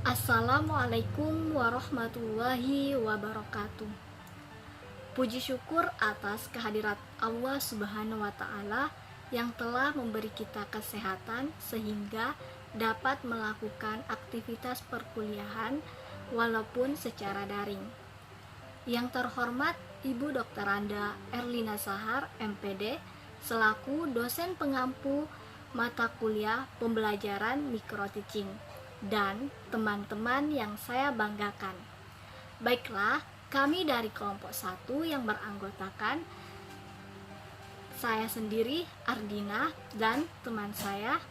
Assalamualaikum warahmatullahi wabarakatuh. Puji syukur atas kehadirat Allah Subhanahu wa Ta'ala yang telah memberi kita kesehatan sehingga dapat melakukan aktivitas perkuliahan walaupun secara daring. Yang terhormat Ibu Dr. Anda Erlina Sahar, MPD, selaku dosen pengampu mata kuliah pembelajaran micro teaching, dan teman-teman yang saya banggakan. Baiklah, kami dari kelompok 1 yang beranggotakan saya sendiri, Ardina, dan teman saya.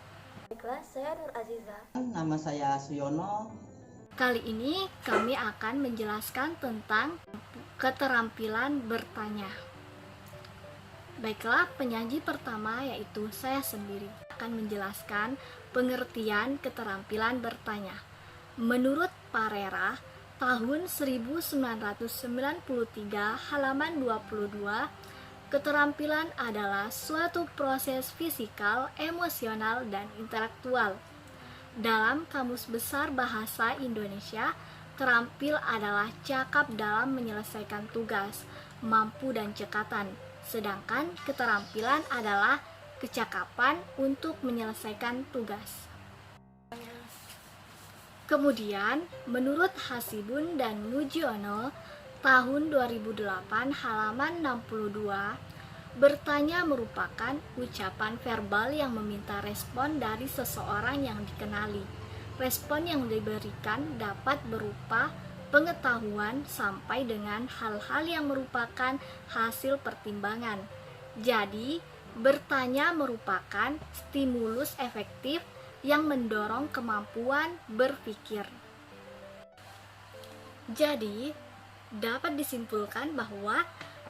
Baiklah, saya Nur Aziza. Nama saya Suyono. Kali ini kami akan menjelaskan tentang keterampilan bertanya. Baiklah, penyaji pertama yaitu saya sendiri akan menjelaskan pengertian keterampilan bertanya. Menurut Parera, tahun 1993 halaman 22, keterampilan adalah suatu proses fisikal, emosional, dan intelektual. Dalam Kamus Besar Bahasa Indonesia, terampil adalah cakap dalam menyelesaikan tugas, mampu dan cekatan. Sedangkan keterampilan adalah kecakapan untuk menyelesaikan tugas. Kemudian, menurut Hasibun dan Mujiono, tahun 2008 halaman 62, bertanya merupakan ucapan verbal yang meminta respon dari seseorang yang dikenali. Respon yang diberikan dapat berupa pengetahuan sampai dengan hal-hal yang merupakan hasil pertimbangan. Jadi, bertanya merupakan stimulus efektif yang mendorong kemampuan berpikir. Jadi, dapat disimpulkan bahwa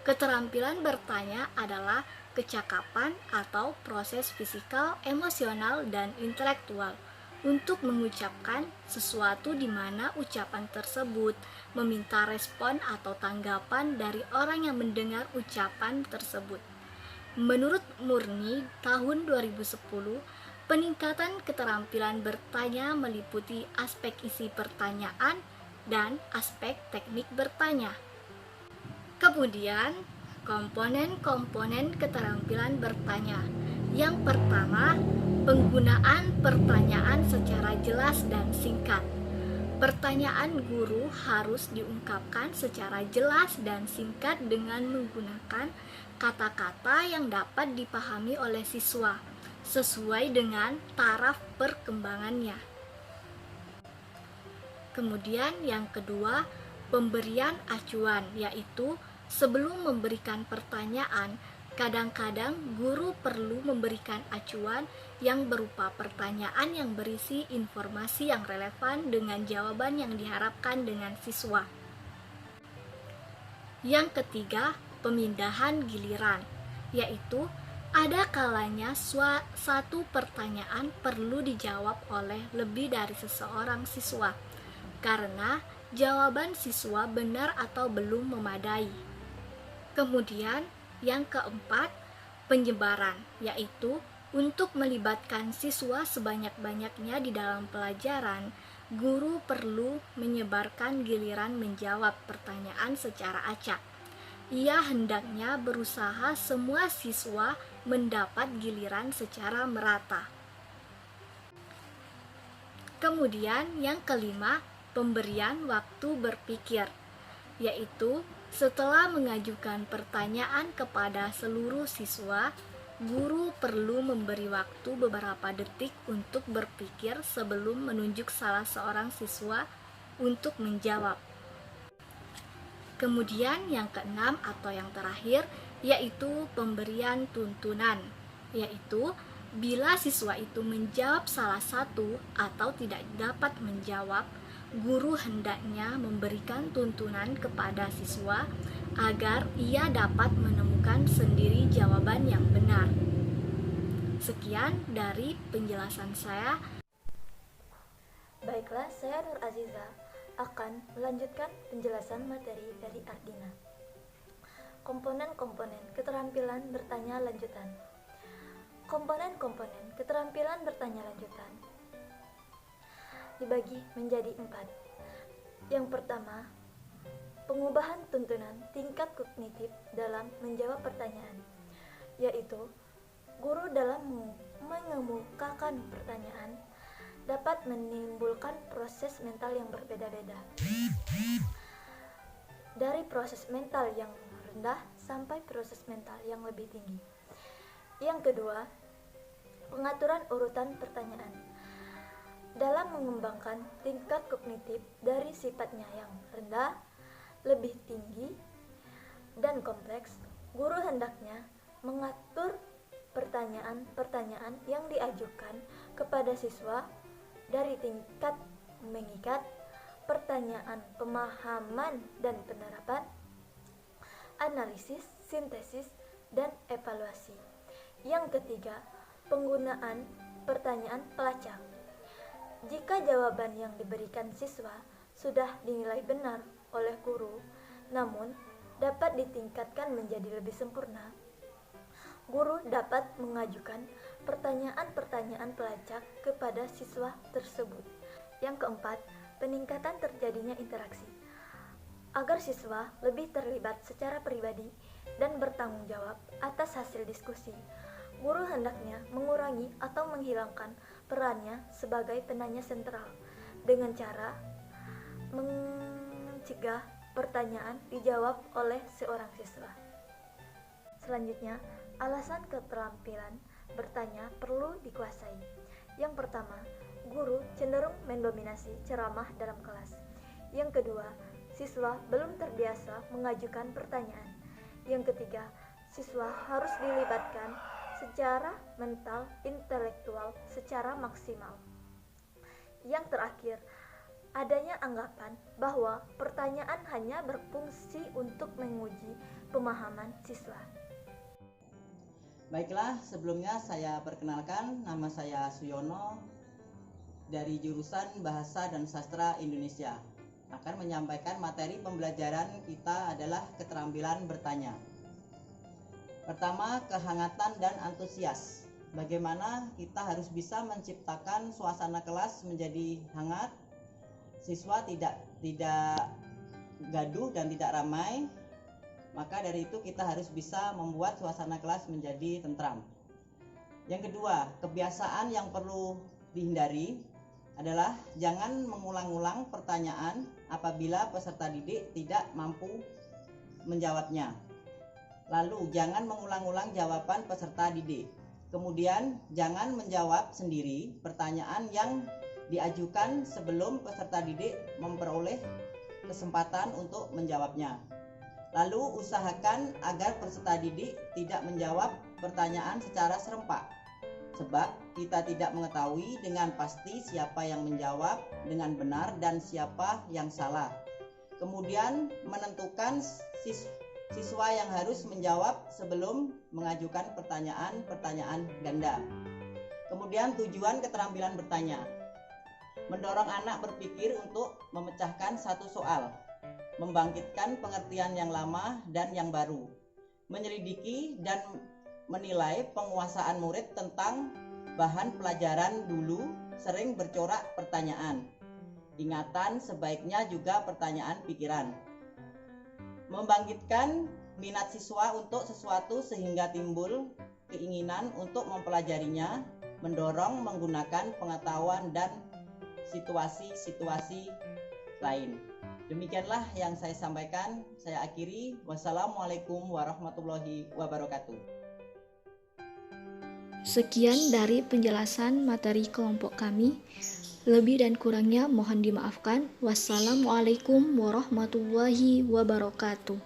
keterampilan bertanya adalah kecakapan atau proses fisikal, emosional, dan intelektual untuk mengucapkan sesuatu di mana ucapan tersebut meminta respon atau tanggapan dari orang yang mendengar ucapan tersebut. Menurut Murni, tahun 2010, peningkatan keterampilan bertanya meliputi aspek isi pertanyaan dan aspek teknik bertanya. Kemudian, komponen-komponen keterampilan bertanya. Yang pertama, penggunaan pertanyaan secara jelas dan singkat. Pertanyaan guru harus diungkapkan secara jelas dan singkat dengan menggunakan kata-kata yang dapat dipahami oleh siswa, sesuai dengan taraf perkembangannya. Kemudian yang kedua, pemberian acuan, yaitu sebelum memberikan pertanyaan, kadang-kadang guru perlu memberikan acuan yang berupa pertanyaan yang berisi informasi yang relevan dengan jawaban yang diharapkan dengan siswa. Yang ketiga, pemindahan giliran, yaitu ada kalanya satu pertanyaan perlu dijawab oleh lebih dari seseorang siswa, karena jawaban siswa benar atau belum memadai. Kemudian, yang keempat, penyebaran, yaitu untuk melibatkan siswa sebanyak-banyaknya di dalam pelajaran, guru perlu menyebarkan giliran menjawab pertanyaan secara acak. Ia hendaknya berusaha semua siswa mendapat giliran secara merata. Kemudian yang kelima, pemberian waktu berpikir, yaitu setelah mengajukan pertanyaan kepada seluruh siswa, guru perlu memberi waktu beberapa detik untuk berpikir sebelum menunjuk salah seorang siswa untuk menjawab. Kemudian yang keenam atau yang terakhir, yaitu pemberian tuntunan, yaitu bila siswa itu menjawab salah satu atau tidak dapat menjawab, guru hendaknya memberikan tuntunan kepada siswa agar ia dapat menemukan sendiri jawaban yang benar. Sekian dari penjelasan saya. Baiklah, saya Nur Aziza akan melanjutkan penjelasan materi dari Ardina. Komponen-komponen keterampilan bertanya lanjutan. Komponen-komponen keterampilan bertanya lanjutan. dibagi menjadi 4. Yang pertama, pengubahan tuntunan tingkat kognitif dalam menjawab pertanyaan, yaitu guru dalam mengemukakan pertanyaan dapat menimbulkan proses mental yang berbeda-beda, dari proses mental yang rendah sampai proses mental yang lebih tinggi. Yang kedua, pengaturan urutan pertanyaan. Dalam mengembangkan tingkat kognitif dari sifatnya yang rendah, lebih tinggi, dan kompleks, guru hendaknya mengatur pertanyaan-pertanyaan yang diajukan kepada siswa dari tingkat mengikat, pertanyaan pemahaman dan penerapan, analisis, sintesis, dan evaluasi. Yang ketiga, penggunaan pertanyaan pelacak. Jika jawaban yang diberikan siswa sudah dinilai benar oleh guru, namun dapat ditingkatkan menjadi lebih sempurna, guru dapat mengajukan pertanyaan-pertanyaan pelacak kepada siswa tersebut. Yang keempat, peningkatan terjadinya interaksi. Agar siswa lebih terlibat secara pribadi dan bertanggung jawab atas hasil diskusi, guru hendaknya mengurangi atau menghilangkan perannya sebagai penanya sentral dengan cara mencegah pertanyaan dijawab oleh seorang siswa. Selanjutnya, alasan keterampilan bertanya perlu dikuasai. Yang pertama, guru cenderung mendominasi ceramah dalam kelas. Yang kedua, siswa belum terbiasa mengajukan pertanyaan. Yang ketiga, siswa harus dilibatkan secara mental, intelektual secara maksimal. Yang terakhir, adanya anggapan bahwa pertanyaan hanya berfungsi untuk menguji pemahaman siswa. Baiklah, sebelumnya saya perkenalkan, nama saya Suyono dari jurusan Bahasa dan Sastra Indonesia. Akan menyampaikan materi pembelajaran kita adalah keterampilan bertanya. Pertama, kehangatan dan antusias. Bagaimana kita harus bisa menciptakan suasana kelas menjadi hangat, siswa tidak gaduh dan tidak ramai. Maka dari itu kita harus bisa membuat suasana kelas menjadi tentram. Yang kedua, kebiasaan yang perlu dihindari adalah jangan mengulang-ulang pertanyaan apabila peserta didik tidak mampu menjawabnya. Lalu jangan mengulang-ulang jawaban peserta didik. Kemudian jangan menjawab sendiri pertanyaan yang diajukan sebelum peserta didik memperoleh kesempatan untuk menjawabnya. Lalu usahakan agar peserta didik tidak menjawab pertanyaan secara serempak, sebab kita tidak mengetahui dengan pasti siapa yang menjawab dengan benar dan siapa yang salah. Kemudian menentukan siswa yang harus menjawab sebelum mengajukan pertanyaan ganda. Kemudian tujuan keterampilan bertanya, mendorong anak berpikir untuk memecahkan satu soal, membangkitkan pengertian yang lama dan yang baru, menyelidiki dan menilai penguasaan murid tentang bahan pelajaran dulu, sering bercorak pertanyaan. Ingatan sebaiknya juga pertanyaan pikiran. Membangkitkan minat siswa untuk sesuatu sehingga timbul keinginan untuk mempelajarinya, mendorong menggunakan pengetahuan dan situasi-situasi lain. Demikianlah yang saya sampaikan. Saya akhiri. Wassalamualaikum warahmatullahi wabarakatuh. Sekian dari penjelasan materi kelompok kami. Lebih dan kurangnya mohon dimaafkan. Wassalamualaikum warahmatullahi wabarakatuh.